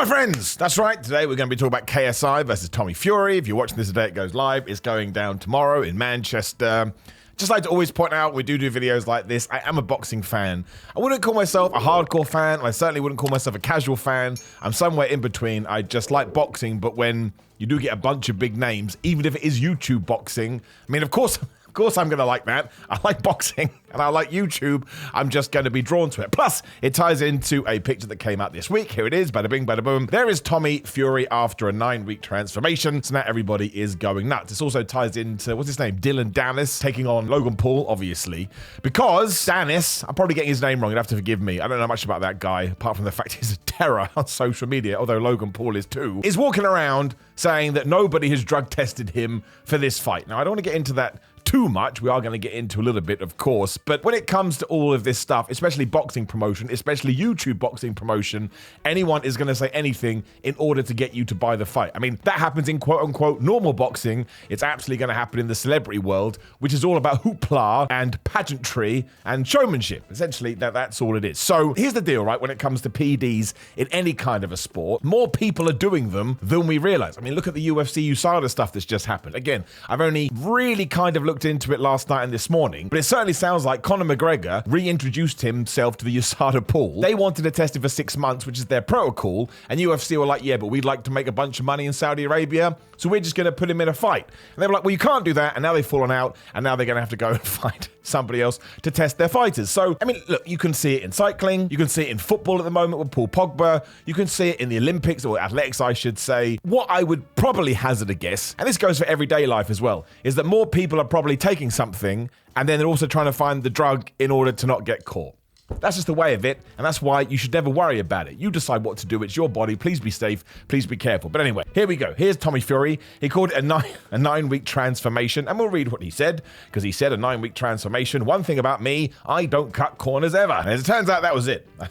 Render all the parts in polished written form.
Hello, my friends. That's right. Today we're going to be talking about KSI versus Tommy Fury. If you're watching this the day it goes live, it's going down tomorrow in Manchester. Just like to always point out, we do videos like this. I am a boxing fan. I wouldn't call myself a hardcore fan. I certainly wouldn't call myself a casual fan. I'm somewhere in between. I just like boxing, but when you do get a bunch of big names, even if it is YouTube boxing, I mean, of course I'm going to like that. I like boxing and I like YouTube. I'm just going to be drawn to it. Plus, it ties into a picture that came out this week. Here it is. Bada bing, bada boom. There is Tommy Fury after a 9-week transformation. So now everybody is going nuts. This also ties into, what's his name? Dylan Dennis taking on Logan Paul, obviously. Because Dennis, I'm probably getting his name wrong. You'd have to forgive me. I don't know much about that guy, apart from the fact he's a terror on social media, although Logan Paul is too, is walking around saying that nobody has drug tested him for this fight. Now, I don't want to get into that too much. We are going to get into a little bit, of course, but when it comes to all of this stuff, especially boxing promotion, especially YouTube boxing promotion, anyone is going to say anything in order to get you to buy the fight. I mean, that happens in quote unquote normal boxing. It's absolutely going to happen in the celebrity world, which is all about hoopla and pageantry and showmanship. Essentially, that's all it is. So here's the deal, right? When it comes to PEDs in any kind of a sport, more people are doing them than we realize. I mean, look at the UFC USADA stuff that's just happened. Again, I've only really kind of looked into it last night and this morning, but it certainly sounds like Conor McGregor reintroduced himself to the USADA pool. They wanted to test it for 6 months, which is their protocol, and UFC were like, yeah, but we'd like to make a bunch of money in Saudi Arabia, so we're just going to put him in a fight. And they were like, well, you can't do that, and now they've fallen out, and now they're going to have to go and find somebody else to test their fighters. So, I mean, look, you can see it in cycling, you can see it in football at the moment with Paul Pogba, you can see it in the Olympics, or athletics, I should say. What I would probably hazard a guess, and this goes for everyday life as well, is that more people are probably taking something, and then they're also trying to find the drug in order to not get caught. That's just the way of it, and that's why you should never worry about it. You decide what to do. It's your body. Please be safe. Please be careful. But anyway, here we go. Here's Tommy Fury. He called it a 9-week transformation, and we'll read what he said, because he said a 9-week transformation. One thing about me, I don't cut corners ever. And as it turns out, that was it. I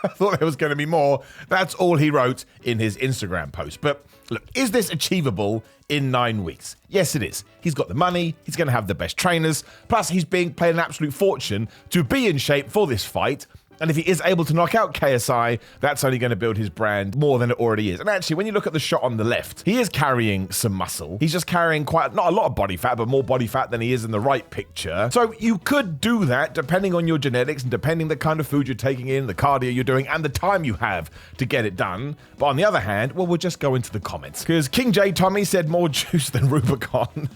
thought there was going to be more. That's all he wrote in his Instagram post. But look, is this achievable in 9 weeks? Yes, it is. He's got the money. He's going to have the best trainers. Plus, he's being paid an absolute fortune to be in shape for this fight. And if he is able to knock out KSI, that's only going to build his brand more than it already is. And actually, when you look at the shot on the left, he is carrying some muscle. He's just carrying not a lot of body fat, but more body fat than he is in the right picture. So you could do that depending on your genetics and depending the kind of food you're taking in, the cardio you're doing, and the time you have to get it done. But on the other hand, well, we'll just go into the comments. Because King J Tommy said more juice than Rubicon.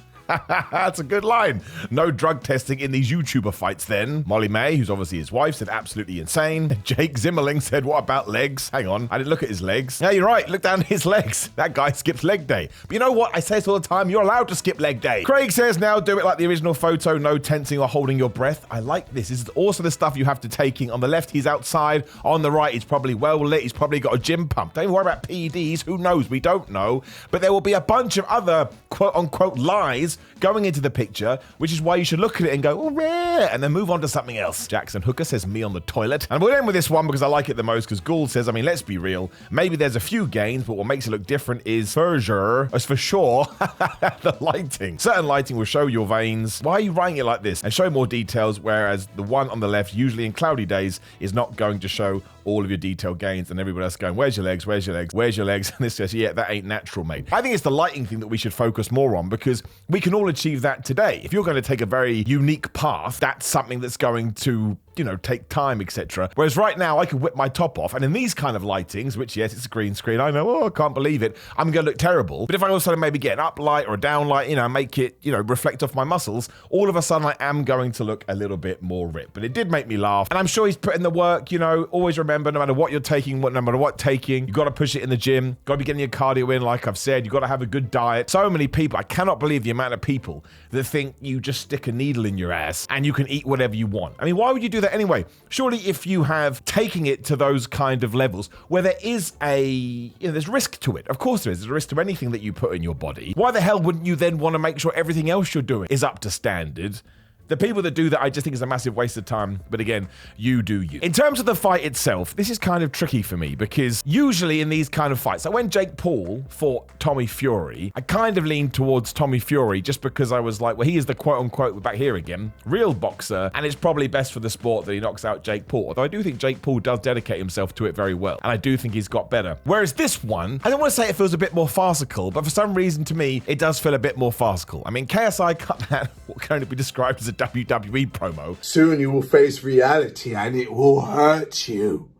That's a good line. No drug testing in these YouTuber fights then. Molly May, who's obviously his wife, said absolutely insane. Jake Zimmerling said, what about legs? Hang on, I didn't look at his legs. Yeah, you're right, look down at his legs. That guy skips leg day. But you know what? I say this all the time, you're allowed to skip leg day. Craig says, now do it like the original photo, no tensing or holding your breath. I like this. This is also the stuff you have to taking. On the left, he's outside. On the right, he's probably well lit. He's probably got a gym pump. Don't even worry about PEDs. Who knows? We don't know. But there will be a bunch of other quote unquote lies going into the picture, which is why you should look at it and go, oh, rare, and then move on to something else. Jackson Hooker says, me on the toilet. And we'll end with this one because I like it the most, because Gould says, I mean, let's be real. Maybe there's a few gains, but what makes it look different is for sure, the lighting. Certain lighting will show your veins. Why are you writing it like this? And show more details, whereas the one on the left, usually in cloudy days, is not going to show all of your detailed gains, and everybody else going, where's your legs, where's your legs, where's your legs? And this says, yeah, that ain't natural, mate. I think it's the lighting thing that we should focus more on, because we can all achieve that today. If you're going to take a very unique path, that's something that's going to, take time, etc. Whereas right now, I could whip my top off, and in these kind of lightings, which, yes, it's a green screen, I know, I can't believe it, I'm going to look terrible. But if I also maybe get an up light or a down light, make it, reflect off my muscles, all of a sudden I am going to look a little bit more ripped. But it did make me laugh, and I'm sure he's put in the work. Always remember, no matter what you're taking, no matter what taking, you got to push it in the gym, got to be getting your cardio in, like I've said, you got to have a good diet. So many people, I cannot believe the amount of people that think you just stick a needle in your ass and you can eat whatever you want. I mean, why would you do that anyway? Surely if you have taking it to those kind of levels where there is there's risk to it. Of course there is. There's a risk to anything that you put in your body. Why the hell wouldn't you then want to make sure everything else you're doing is up to standard? The people that do that, I just think is a massive waste of time. But again, you do you. In terms of the fight itself, this is kind of tricky for me because usually in these kind of fights, so when Jake Paul fought Tommy Fury, I kind of leaned towards Tommy Fury just because I was like, well, he is the quote-unquote, back here again, real boxer, and it's probably best for the sport that he knocks out Jake Paul. Although I do think Jake Paul does dedicate himself to it very well, and I do think he's got better. Whereas this one, I don't want to say it feels a bit more farcical, but for some reason to me, it does feel a bit more farcical. I mean, KSI cut that what can only be described as a WWE promo. Soon you will face reality and it will hurt you.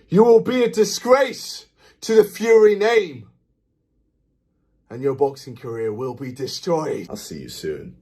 You will be a disgrace to the Fury name. And your boxing career will be destroyed. I'll see you soon.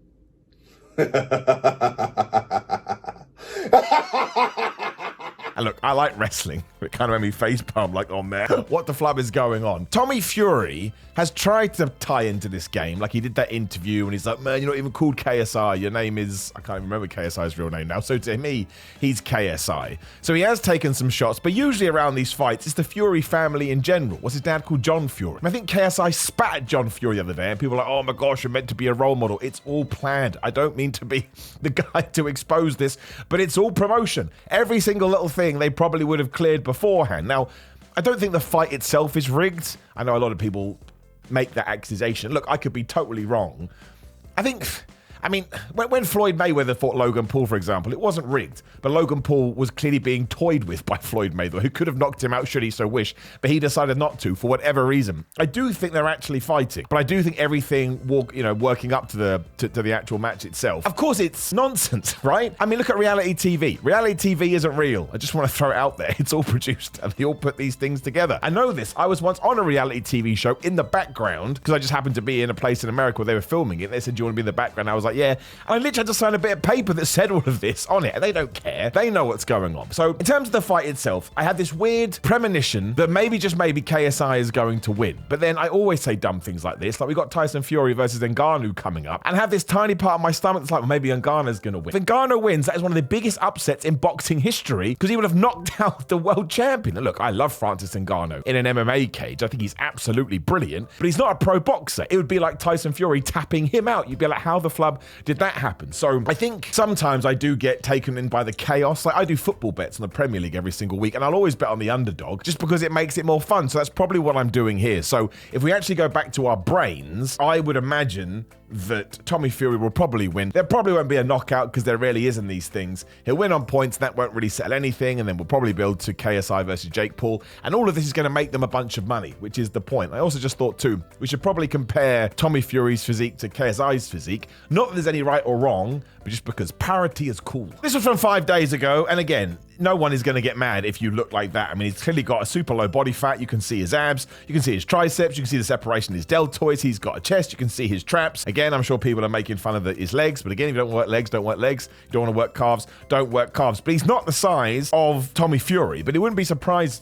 And look, I like wrestling. It kind of made me facepalm like, oh man, what the flub is going on? Tommy Fury has tried to tie into this game. Like he did that interview and he's like, man, you're not even called KSI. Your name is, I can't even remember KSI's real name now. So to me, he's KSI. So he has taken some shots, but usually around these fights, it's the Fury family in general. What's his dad called? John Fury. And I think KSI spat at John Fury the other day and people are like, oh my gosh, you're meant to be a role model. It's all planned. I don't mean to be the guy to expose this, but it's all promotion. Every single little thing they probably would have cleared beforehand. Now, I don't think the fight itself is rigged. I know a lot of people make that accusation. Look, I could be totally wrong. I mean, when Floyd Mayweather fought Logan Paul, for example, it wasn't rigged, but Logan Paul was clearly being toyed with by Floyd Mayweather, who could have knocked him out should he so wish, but he decided not to for whatever reason. I do think they're actually fighting, but I do think everything working up to the actual match itself. Of course, it's nonsense, right? I mean, look at reality TV. Reality TV isn't real. I just want to throw it out there. It's all produced, and they all put these things together. I know this. I was once on a reality TV show in the background because I just happened to be in a place in America where they were filming it. They said, do you want to be in the background? I was like, yeah. And I literally had to sign a bit of paper that said all of this on it, and they don't care. They know what's going on. So in terms of the fight itself, I had this weird premonition that maybe KSI is going to win. But then I always say dumb things like this. Like we got Tyson Fury versus Ngannou coming up, and have this tiny part of my stomach that's like, well, maybe Ngannou's going to win. If Ngannou wins, that is one of the biggest upsets in boxing history because he would have knocked out the world champion. And look, I love Francis Ngannou in an MMA cage. I think he's absolutely brilliant, but he's not a pro boxer. It would be like Tyson Fury tapping him out. You'd be like, how the flub did that happen? So I think sometimes I do get taken in by the chaos. Like I do football bets in the Premier League every single week, and I'll always bet on the underdog just because it makes it more fun. So that's probably what I'm doing here. So if we actually go back to our brains, I would imagine that Tommy Fury will probably win. There probably won't be a knockout because there really isn't these things. He'll win on points. That won't really settle anything. And then we'll probably build to KSI versus Jake Paul. And all of this is going to make them a bunch of money, which is the point. I also just thought too, we should probably compare Tommy Fury's physique to KSI's physique. Not that there's any right or wrong, but just because parity is cool. This was from 5 days ago. And again, no one is going to get mad if you look like that. I mean, he's clearly got a super low body fat. You can see his abs. You can see his triceps. You can see the separation of his deltoids. He's got a chest. You can see his traps. Again, I'm sure people are making fun of his legs. But again, if you don't work legs, don't work legs. You don't want to work calves, don't work calves. But he's not the size of Tommy Fury. But it wouldn't surprise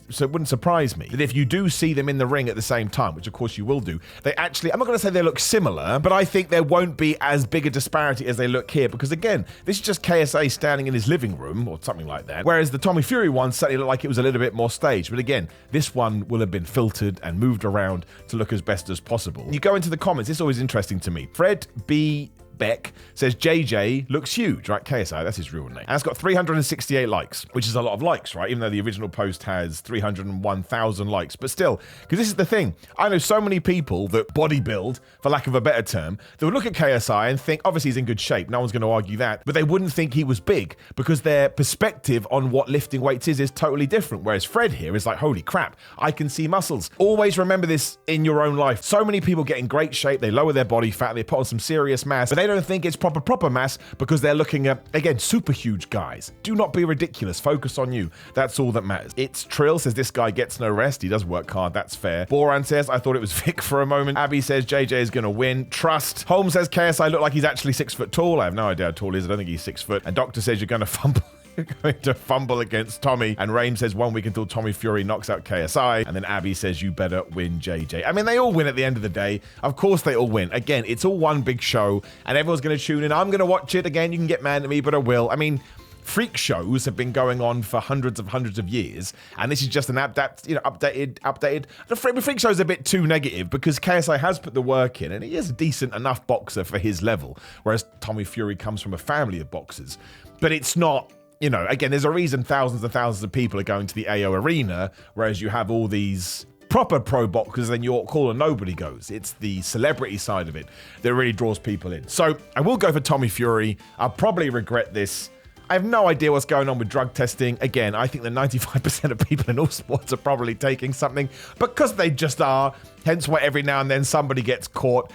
me that if you do see them in the ring at the same time, which of course you will do, they actually, I'm not going to say they look similar, but I think there won't be as big a disparity as they look here. Because again, this is just KSA standing in his living room or something like that. Whereas the Tommy Fury one certainly looked like it was a little bit more staged. But again, this one will have been filtered and moved around to look as best as possible. You go into the comments, it's always interesting to me. Fred B. Beck says JJ looks huge, right? KSI, that's his real name. And it's got 368 likes, which is a lot of likes, right? Even though the original post has 301,000 likes. But still, because this is the thing. I know so many people that bodybuild, for lack of a better term, that would look at KSI and think, obviously he's in good shape. No one's going to argue that. But they wouldn't think he was big because their perspective on what lifting weights is totally different. Whereas Fred here is like, holy crap, I can see muscles. Always remember this in your own life. So many people get in great shape. They lower their body fat. They put on some serious mass, but they don't think it's proper mass because they're looking at, again, super huge guys. Do not be ridiculous. Focus on you. That's all that matters. It's Trill says this guy gets no rest. He does work hard. That's fair. Boran says, I thought it was Vic for a moment. Abby says JJ is going to win. Trust. Holmes says KSI look like he's actually 6 foot tall. I have no idea how tall he is. I don't think he's 6 foot. And Doctor says you're going to fumble. Going to fumble against Tommy. And Rain says 1 week until Tommy Fury knocks out KSI. And then Abby says you better win JJ. I mean, they all win at the end of the day. Of course they all win. Again, it's all one big show and everyone's going to tune in. I'm going to watch it. Again, you can get mad at me, but I will. I mean, freak shows have been going on for hundreds of years, and this is just an updated. The freak show is a bit too negative because KSI has put the work in, and he is a decent enough boxer for his level, whereas Tommy Fury comes from a family of boxers. But it's not, again, there's a reason thousands and thousands of people are going to the AO Arena, whereas you have all these proper pro boxers, then your call and nobody goes. It's the celebrity side of it that really draws people in. So I will go for Tommy Fury. I'll probably regret this. I have no idea what's going on with drug testing. Again, I think that 95% of people in all sports are probably taking something because they just are. Hence why every now and then somebody gets caught.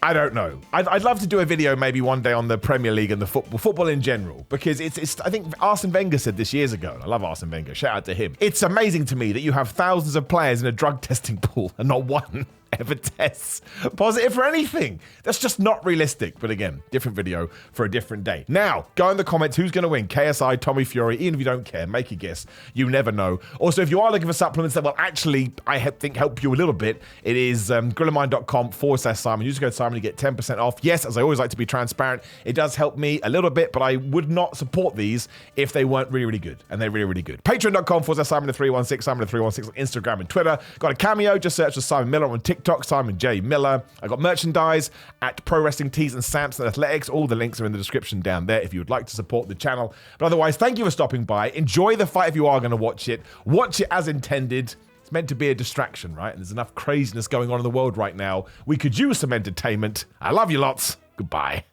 I don't know. I'd love to do a video maybe one day on the Premier League and the football in general, because it's I think Arsene Wenger said this years ago, and I love Arsene Wenger, shout out to him. It's amazing to me that you have thousands of players in a drug testing pool and not one ever tests positive for anything. That's just not realistic. But again, different video for a different day. Now, go in the comments, who's going to win? KSI, Tommy Fury? Even if you don't care, make a guess. You never know. Also, if you are looking for supplements that will actually, I think, help you a little bit, it is grillermind.com/Simon. Use code Simon to get 10% off. Yes, as I always like to be transparent, it does help me a little bit, but I would not support these if they weren't really, really good. And they're really, really good. Patreon.com/Simon316, Simon316 on Instagram and Twitter. Got a Cameo, just search for Simon Miller on TikTok, Simon J. Miller. I got merchandise at Pro Wrestling Tees and Samson Athletics. All the links are in the description down there if you would like to support the channel. But otherwise, thank you for stopping by. Enjoy the fight if you are going to watch it. Watch it as intended. It's meant to be a distraction, right? And there's enough craziness going on in the world right now. We could use some entertainment. I love you lots. Goodbye.